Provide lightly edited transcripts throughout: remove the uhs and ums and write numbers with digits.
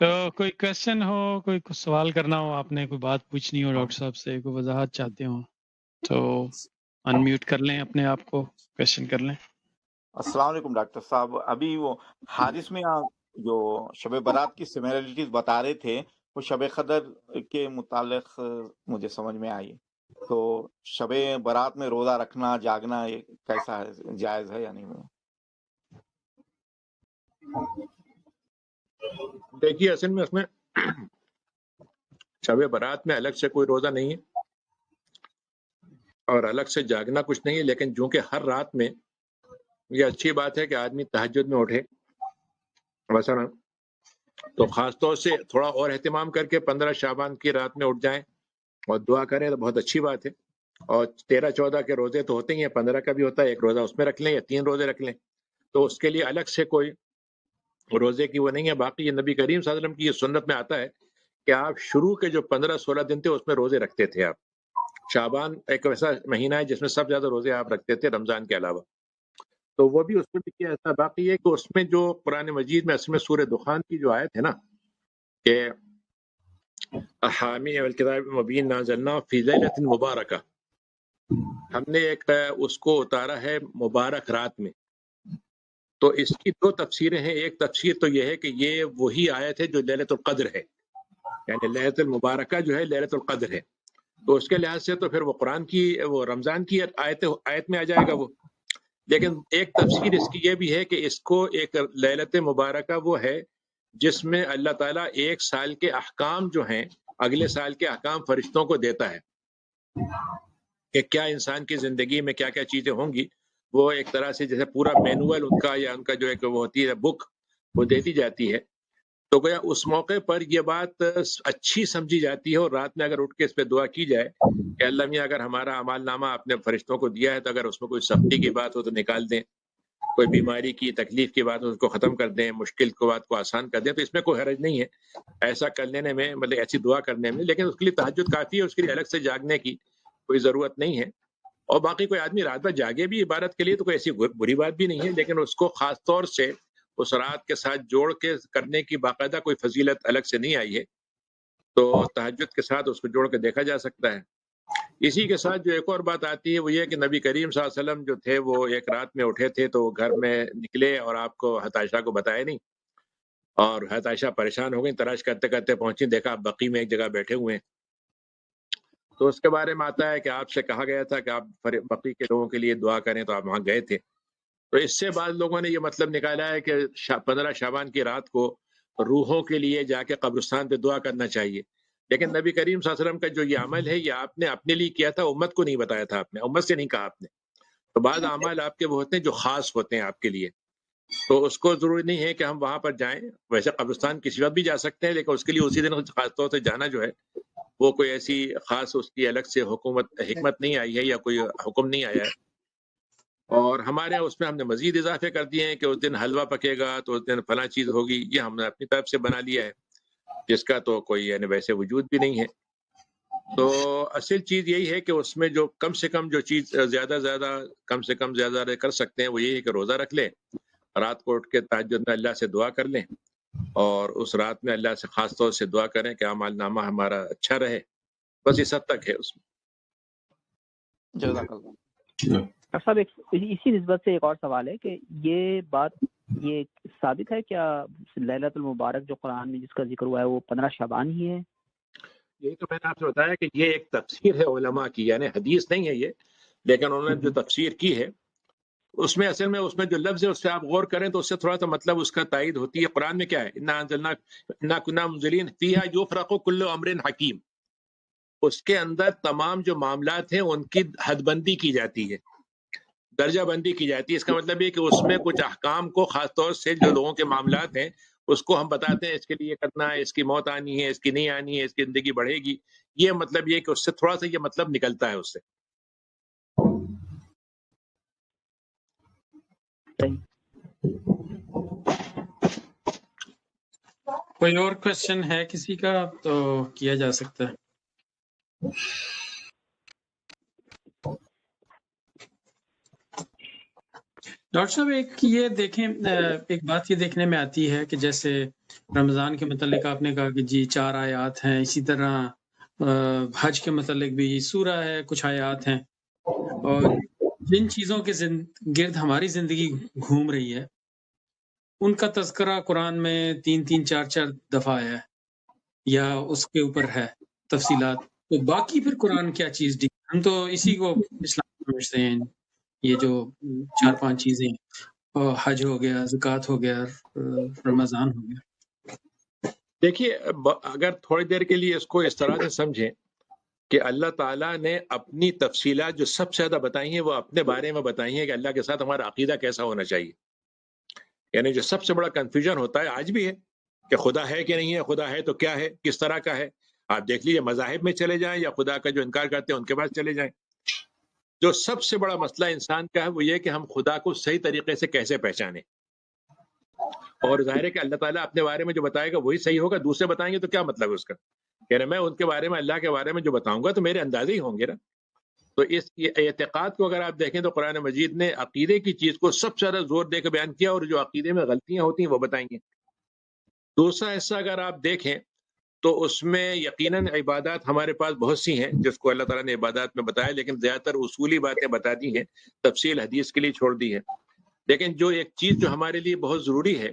تو کوئی کوشچن ہو، کوئی کچھ سوال کرنا ہو، آپ نے کوئی بات پوچھنی ہو ڈاکٹر صاحب سے، کوئی وضاحت چاہتے ہو تو انمیوٹ کر لیں اپنے آپ کو، کوشچن کر لیں۔ السلام علیکم ڈاکٹر صاحب، ابھی وہ حادث میں آپ جو شب برات کی سملیرٹیز بتا رہے تھے وہ شب قدر کے متعلق مجھے سمجھ میں آئی، تو شب برات میں روزہ رکھنا جاگنا یہ کیسا ہے، جائز ہے یا نہیں؟ دیکھیے اصل میں اس میں شب برات میں الگ سے کوئی روزہ نہیں ہے اور الگ سے جاگنا کچھ نہیں ہے، لیکن چونکہ ہر رات میں یہ اچھی بات ہے کہ آدمی تہجد میں اٹھے مثلا، تو خاص طور سے تھوڑا اور اہتمام کر کے 15 شعبان کی رات میں اٹھ جائیں اور دعا کریں تو بہت اچھی بات ہے۔ اور 13-14 کے روزے تو ہوتے ہی ہیں، 15 کا بھی ہوتا ہے، ایک روزہ اس میں رکھ لیں یا 3 روزے رکھ لیں، تو اس کے لیے الگ سے کوئی روزے کی وہ نہیں ہے۔ باقی یہ نبی کریم صلی اللہ علیہ وسلم کی یہ سنت میں آتا ہے کہ آپ شروع کے جو 15-16 دن تھے اس میں روزے رکھتے تھے آپ۔ شعبان ایک ایسا مہینہ ہے جس میں سب زیادہ روزے آپ رکھتے تھے رمضان کے علاوہ، تو وہ بھی اس میں بھی کیا ایسا۔ باقی یہ کہ اس میں جو قرآن مجید میں اصل میں سورہ دخان کی جو آیت ہے نا کہ حامی والکتاب المبین نازلنا فی لیلۃ مبارکہ، ہم نے ایک اس کو اتارا ہے مبارک رات میں، تو اس کی دو تفسیریں ہیں۔ ایک تفسیر تو یہ ہے کہ یہ وہی آیت ہے جو لیلۃ القدر ہے، یعنی لیلۃ المبارکہ جو ہے لیلۃ القدر ہے، تو اس کے لحاظ سے تو پھر وہ قرآن کی وہ رمضان کی آیت میں آ جائے گا وہ۔ لیکن ایک تفسیر اس کی یہ بھی ہے کہ اس کو ایک لیلۃ مبارکہ وہ ہے جس میں اللہ تعالیٰ ایک سال کے احکام جو ہیں، اگلے سال کے احکام فرشتوں کو دیتا ہے کہ کیا انسان کی زندگی میں کیا کیا چیزیں ہوں گی، وہ ایک طرح سے جیسے پورا مینول ان کا یا ان کا جو ایک وہ ہوتی ہے بک وہ دے دی جاتی ہے، تو گویا اس موقع پر یہ بات اچھی سمجھی جاتی ہے، اور رات میں اگر اٹھ کے اس پہ دعا کی جائے کہ اللہ میاں اگر ہمارا اعمال نامہ اپنے فرشتوں کو دیا ہے تو اگر اس میں کوئی سختی کی بات ہو تو نکال دیں، کوئی بیماری کی تکلیف کی بات ہو اس کو ختم کر دیں، مشکل کو بات کو آسان کر دیں، تو اس میں کوئی حرج نہیں ہے ایسا کر لینے میں، مطلب ایسی دعا کرنے میں، لیکن اس کے لیے تہجد کافی ہے، اس کے لیے الگ سے جاگنے کی کوئی ضرورت نہیں ہے۔ اور باقی کوئی آدمی رات بھر جاگے بھی عبادت کے لیے تو کوئی ایسی بری بات بھی نہیں ہے، لیکن اس کو خاص طور سے اس رات کے ساتھ جوڑ کے کرنے کی باقاعدہ کوئی فضیلت الگ سے نہیں آئی ہے، تو تہجد کے ساتھ اس کو جوڑ کے دیکھا جا سکتا ہے۔ اسی کے ساتھ جو ایک اور بات آتی ہے وہ یہ کہ نبی کریم صلی اللہ علیہ وسلم جو تھے وہ ایک رات میں اٹھے تھے تو گھر میں نکلے اور آپ کو حضرت عائشہ کو بتایا نہیں، اور حضرت عائشہ پریشان ہو گئی، تلاش کرتے کرتے پہنچی، دیکھا آپ بقی میں ایک جگہ بیٹھے ہوئے ہیں، تو اس کے بارے میں آتا ہے کہ آپ سے کہا گیا تھا کہ آپ بقی کے لوگوں کے لیے دعا کریں، تو آپ وہاں گئے تھے، تو اس سے بعض لوگوں نے یہ مطلب نکالا ہے کہ 15 شعبان کی رات کو روحوں کے لیے جا کے قبرستان پہ دعا کرنا چاہیے، لیکن نبی کریم صلی اللہ علیہ وسلم کا جو یہ عمل ہے یہ آپ نے اپنے لیے کیا تھا، امت کو نہیں بتایا تھا، آپ نے امت سے نہیں کہا آپ نے، تو بعض اعمال آپ کے وہ ہوتے ہیں جو خاص ہوتے ہیں آپ کے لیے، تو اس کو ضروری نہیں ہے کہ ہم وہاں پر جائیں، ویسے قبرستان کسی وقت بھی جا سکتے ہیں، لیکن اس کے لیے اسی دن خاص طور سے جانا جو ہے وہ کوئی ایسی خاص اس کی الگ سے حکمت نہیں آئی ہے یا کوئی حکم نہیں آیا ہے۔ اور ہمارے یہاں اس میں ہم نے مزید اضافے کر دیے ہیں کہ اس دن حلوہ پکے گا تو اس دن فلاں چیز ہوگی، یہ ہم نے اپنی طرف سے بنا لیا ہے جس کا تو کوئی یعنی ویسے وجود بھی نہیں ہے۔ تو اصل چیز یہی ہے کہ اس میں جو کم سے کم جو چیز کم سے کم زیادہ کر سکتے ہیں وہ یہی ہے کہ روزہ رکھ لیں، رات کو اٹھ کے تہجد میں اللہ سے دعا کر لیں، اور اس رات میں اللہ سے خاص طور سے دعا کریں کہ اعمال نامہ ہمارا اچھا رہے، بس اس حد تک ہے اس میں۔ جزاک اللہ۔ ڈاکٹر صاحب اسی نسبت سے ایک اور سوال ہے کہ یہ بات یہ ثابت ہے کیا لیلۃ المبارک جو قرآن میں جس کا ذکر ہوا ہے وہ 15 شعبان ہی ہے؟ یہی تو میں نے آپ سے بتایا کہ یہ ایک تفسیر ہے علماء کی، یعنی حدیث نہیں ہے یہ، لیکن انہوں نے جو تفسیر کی ہے اس میں اصل میں اس میں جو لفظ ہے اس سے آپ غور کریں تو اس سے تھوڑا سا مطلب اس کا تائید ہوتی ہے۔ قرآن میں کیا ہے، انا كنا منزلین فیہا یفرق کل امر حکیم، اس کے اندر تمام جو معاملات ہیں ان کی حد بندی کی جاتی ہے، درجہ بندی کی جاتی ہے۔ اس کا مطلب یہ کہ اس میں کچھ احکام کو خاص طور سے جو لوگوں کے معاملات ہیں اس کو ہم بتاتے ہیں، اس کے لیے کرنا ہے، اس کی موت آنی ہے، اس کی نہیں آنی ہے، اس کی زندگی بڑھے گی، یہ مطلب یہ کہ اس سے تھوڑا سا یہ مطلب نکلتا ہے اس سے۔ کوئی اور کوشچن ہے کسی کا تو کیا جا سکتا ہے۔ ڈاکٹر صاحب ایک یہ دیکھیں ایک بات یہ دیکھنے میں آتی ہے کہ جیسے رمضان کے متعلق آپ نے کہا کہ جی 4 آیات ہیں، اسی طرح حج کے متعلق بھی سورہ ہے، کچھ آیات ہیں، اور جن چیزوں کے گرد ہماری زندگی گھوم رہی ہے ان کا تذکرہ قرآن میں 3 4 دفعہ ہے یا اس کے اوپر ہے تفصیلات، تو باقی پھر قرآن کیا چیز ہم تو اسی کو اسلام سمجھتے ہیں، یہ جو 4 5 چیزیں حج ہو گیا، زکوٰۃ ہو گیا، رمضان ہو گیا۔ دیکھیے اگر تھوڑی دیر کے لیے اس کو اس طرح سے سمجھیں کہ اللہ تعالیٰ نے اپنی تفصیلات جو سب سے زیادہ بتائی ہیں وہ اپنے بارے میں بتائی ہیں کہ اللہ کے ساتھ ہمارا عقیدہ کیسا ہونا چاہیے. یعنی جو سب سے بڑا کنفیوژن ہوتا ہے آج بھی ہے کہ خدا ہے کہ نہیں ہے، خدا ہے تو کیا ہے، کس طرح کا ہے. آپ دیکھ لیجیے مذاہب میں چلے جائیں یا خدا کا جو انکار کرتے ہیں ان کے پاس چلے جائیں، جو سب سے بڑا مسئلہ انسان کا ہے وہ یہ کہ ہم خدا کو صحیح طریقے سے کیسے پہچانیں. اور ظاہر ہے کہ اللہ تعالیٰ اپنے بارے میں جو بتائے گا وہی صحیح ہوگا، دوسرے بتائیں گے تو کیا مطلب ہے اس کا. یعنی میں ان کے بارے میں اللہ کے بارے میں جو بتاؤں گا تو میرے اندازے ہی ہوں گے نا. تو اس اعتقاد کو اگر آپ دیکھیں تو قرآن مجید نے عقیدے کی چیز کو سب سے زیادہ زور دے کے بیان کیا، اور جو عقیدے میں غلطیاں ہوتی ہیں وہ بتائیں گے. دوسرا حصہ اگر آپ دیکھیں تو اس میں یقیناً عبادات ہمارے پاس بہت سی ہیں جس کو اللہ تعالیٰ نے عبادات میں بتایا، لیکن زیادہ تر اصولی باتیں بتا دی ہیں، تفصیل حدیث کے لیے چھوڑ دی ہے. لیکن جو ایک چیز جو ہمارے لیے بہت ضروری ہے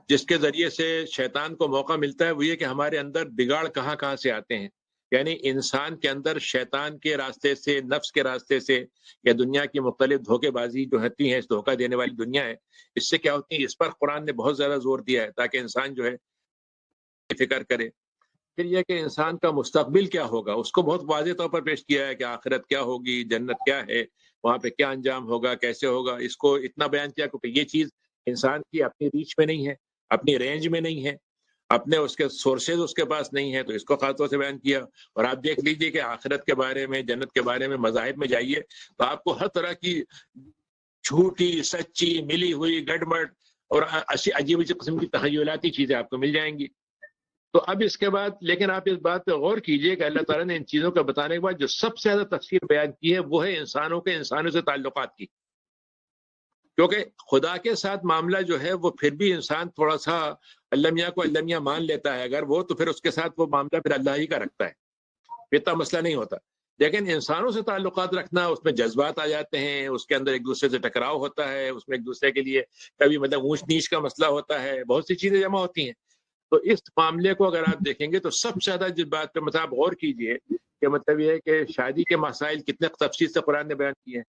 جس کے ذریعے سے شیطان کو موقع ملتا ہے وہ یہ کہ ہمارے اندر بگاڑ کہاں کہاں سے آتے ہیں. یعنی انسان کے اندر شیطان کے راستے سے، نفس کے راستے سے، یا دنیا کی مختلف دھوکے بازی جو ہوتی ہیں، اس دھوکہ دینے والی دنیا ہے، اس سے کیا ہوتی ہے، اس پر قرآن نے بہت زیادہ زور دیا ہے تاکہ انسان جو ہے فکر کرے. پھر یہ کہ انسان کا مستقبل کیا ہوگا اس کو بہت واضح طور پر پیش کیا ہے کہ آخرت کیا ہوگی، جنت کیا ہے، وہاں پہ کیا انجام ہوگا، کیسے ہوگا. اس کو اتنا بیان کیا کیونکہ یہ چیز انسان کی اپنی ریچ میں نہیں ہے، اپنی رینج میں نہیں ہے، اپنے اس کے سورسز اس کے پاس نہیں ہے، تو اس کو خاص طور سے بیان کیا. اور آپ دیکھ لیجئے کہ آخرت کے بارے میں، جنت کے بارے میں مذاہب میں جائیے تو آپ کو ہر طرح کی جھوٹی، سچی، ملی ہوئی، گڑبڑ اور عجیب قسم کی تخیلاتی چیزیں آپ کو مل جائیں گی. تو اب اس کے بعد لیکن آپ اس بات پہ غور کیجئے کہ اللہ تعالیٰ نے ان چیزوں کا بتانے کے بعد جو سب سے زیادہ تفصیل بیان کی ہے وہ ہے انسانوں کے انسانوں سے تعلقات کی. کیونکہ خدا کے ساتھ معاملہ جو ہے وہ پھر بھی انسان تھوڑا سا اللہ میاں کو اللہ میاں مان لیتا ہے اگر وہ، تو پھر اس کے ساتھ وہ معاملہ پھر اللہ ہی کا رکھتا ہے، اتنا مسئلہ نہیں ہوتا. لیکن انسانوں سے تعلقات رکھنا، اس میں جذبات آ جاتے ہیں، اس کے اندر ایک دوسرے سے ٹکراؤ ہوتا ہے، اس میں ایک دوسرے کے لیے کبھی مطلب اونچ نیچ کا مسئلہ ہوتا ہے، بہت سی چیزیں جمع ہوتی ہیں. تو اس معاملے کو اگر آپ دیکھیں گے تو سب سے زیادہ جس بات پہ مطلب آپ غور کیجئے کہ مطلب یہ ہے کہ شادی کے مسائل کتنے تفصیل سے قرآن نے بیان کیے ہیں،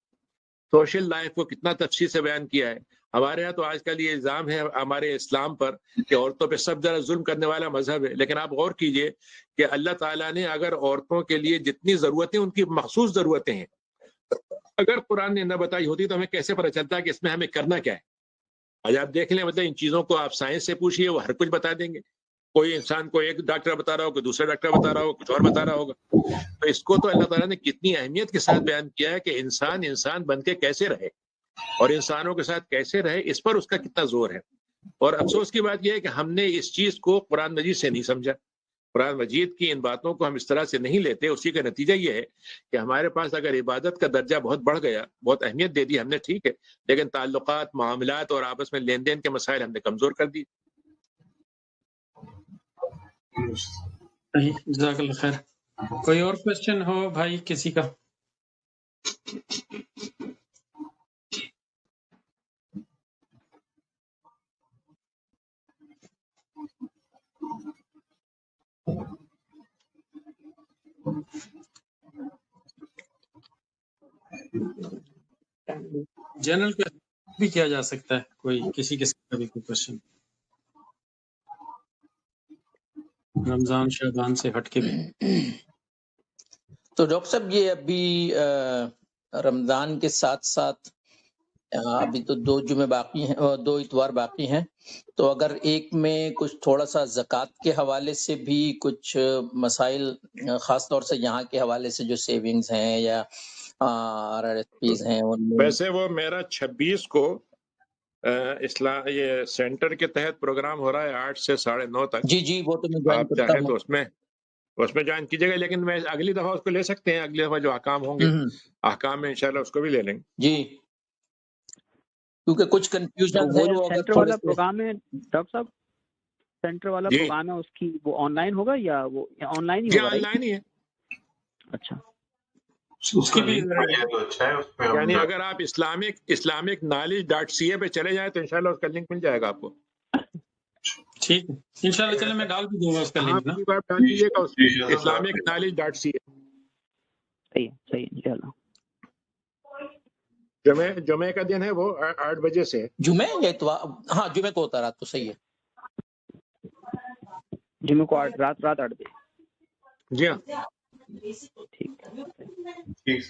سوشل لائف کو کتنا تفصیل سے بیان کیا ہے. ہمارے یہاں تو آج کل یہ الزام ہے ہمارے اسلام پر کہ عورتوں پہ سب زیادہ ظلم کرنے والا مذہب ہے، لیکن آپ غور کیجئے کہ اللہ تعالیٰ نے اگر عورتوں کے لیے جتنی ضرورتیں، ان کی مخصوص ضرورتیں ہیں، اگر قرآن نے نہ بتائی ہوتی تو ہمیں کیسے پتہ چلتا ہے کہ اس میں ہمیں کرنا کیا ہے. آج آپ دیکھ لیں مطلب ان چیزوں کو آپ سائنس سے پوچھیے وہ ہر کچھ بتا دیں گے. کوئی انسان کو ایک ڈاکٹر بتا رہا ہو، کوئی دوسرا ڈاکٹر بتا رہا ہو، کچھ اور بتا رہا ہوگا. تو اس کو تو اللہ تعالیٰ نے کتنی اہمیت کے ساتھ بیان کیا ہے کہ انسان بن کے کیسے رہے اور انسانوں کے ساتھ کیسے رہے، اس پر اس کا کتنا زور ہے. اور افسوس کی بات یہ ہے کہ ہم نے اس چیز کو قرآن مجید سے نہیں سمجھا. قرآن مجید کی ان باتوں کو ہم اس طرح سے نہیں لیتے. اسی کا نتیجہ یہ ہے کہ ہمارے پاس اگر عبادت کا درجہ بہت بڑھ گیا، بہت اہمیت دے دی ہم نے، ٹھیک ہے، لیکن تعلقات، معاملات اور آپس میں لین دین کے مسائل ہم نے کمزور کر دی. جزاک اللہ خیر. کوئی اور کوشچن ہو بھائی کسی کا؟ جنرل بھی کیا جا سکتا ہے، کوئی کسی قسم کا بھی کوئی کوشچن رمضان شعبان سے ہٹ کے بھی. تو ڈاکٹر صاحب یہ ابھی رمضان کے ساتھ ساتھ ابھی تو 2 جمعے باقی ہیں، 2 اتوار باقی ہیں، تو اگر ایک میں کچھ تھوڑا سا زکوٰۃ کے حوالے سے بھی کچھ مسائل، خاص طور سے یہاں کے حوالے سے جو سیونگز ہیں یا RRSPs ہیں ان میں. ویسے وہ میرا 26 کو اسلام یہ سینٹر کے تحت پروگرام ہو رہا ہے 8 سے 9:30 تک. جی وہ تو میں جوائن آپ کرتا چاہیں ہوں. تو اس میں جوائن کیجیے گا، لیکن میں اگلی دفعہ اس کو لے سکتے ہیں، اگلی دفعہ جو احکام ہوں گے احکام میں انشاءاللہ اس کو بھی لے لیں گے. جی کیونکہ کچھ کنفیوژن وہ ہے جو وہ اگر سینٹر تھوڑے والا سے پروگرام ہے ڈاکٹر صاحب، سینٹر والا جی پروگرام ہے اس کی وہ آن لائن ہوگا یا وہ آن لائن ہی جی ہوگا آن رائٹ؟ لائن ہی ہے. اچھا اس کی بھی تو اچھا ہے، اس پہ ہم یعنی اگر آپ اسلامک نالج .ca پہ چلے جائیں تو انشاءاللہ اس کا لنک مل جائے گا آپ کو. ٹھیک ہے انشاءاللہ. چلے میں ڈال بھی دوں گا اس کا ہاں لنک نا. پلیز آپ ڈال دیجیے گا اس میں اسلامک نالج .ca. صحیح ہے، صحیح ہے انشاءاللہ. جمعے کا دن ہے وہ 8 بجے سے ہے. جمعے یا اتوار، ہاں جمعے کو ہوتا رات کو، صحیح ہے. جمعے کو رات 8 بجے. جی ہاں. ٹھیک ہے. ٹھیک